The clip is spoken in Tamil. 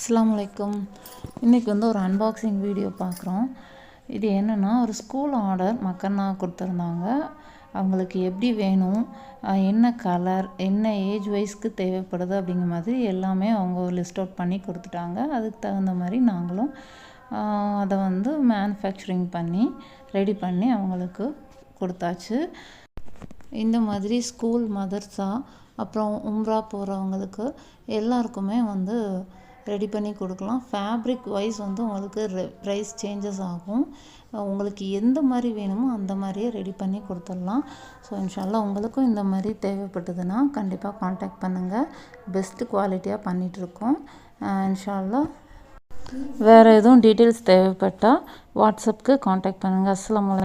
அஸ்ஸலாமு அலைக்கும். இன்றைக்கி வந்து ஒரு அன்பாக்சிங் வீடியோ பார்க்குறோம். இது என்னென்னா ஒரு ஸ்கூல் ஆர்டர் மக்கன்னா கொடுத்துருந்தாங்க. அவங்களுக்கு எப்படி வேணும், என்ன கலர், என்ன ஏஜ் வைஸ்க்கு தேவைப்படுது அப்படிங்கிற மாதிரி எல்லாமே அவங்க லிஸ்ட் அவுட் பண்ணி கொடுத்துட்டாங்க. அதுக்கு தகுந்த மாதிரி நாங்களும் அதை வந்து மேனுஃபேக்சரிங் பண்ணி ரெடி பண்ணி அவங்களுக்கு கொடுத்தாச்சு. இந்த மாதிரி ஸ்கூல், மதரஸா, அப்புறம் உம்ரா போகிறவங்களுக்கு எல்லாருக்குமே வந்து ரெடி பண்ணி கொடுக்கலாம். ஃபேப்ரிக் வைஸ் வந்து உங்களுக்கு ப்ரைஸ் சேஞ்சஸ் ஆகும். உங்களுக்கு எந்த மாதிரி வேணுமோ அந்த மாதிரியே ரெடி பண்ணி கொடுத்துடலாம். ஸோ இன்ஷால்லா உங்களுக்கும் இந்த மாதிரி தேவைப்பட்டதுன்னா கண்டிப்பாக காண்டாக்ட் பண்ணுங்கள். பெஸ்ட்டு குவாலிட்டியாக பண்ணிகிட்ருக்கோம். இன்ஷால்லா வேறு எதுவும் டீட்டெயில்ஸ் தேவைப்பட்டால் வாட்ஸ்அப்புக்கு காண்டாக்ட் பண்ணுங்கள். அஸ்ஸலாமு அலைக்கும்.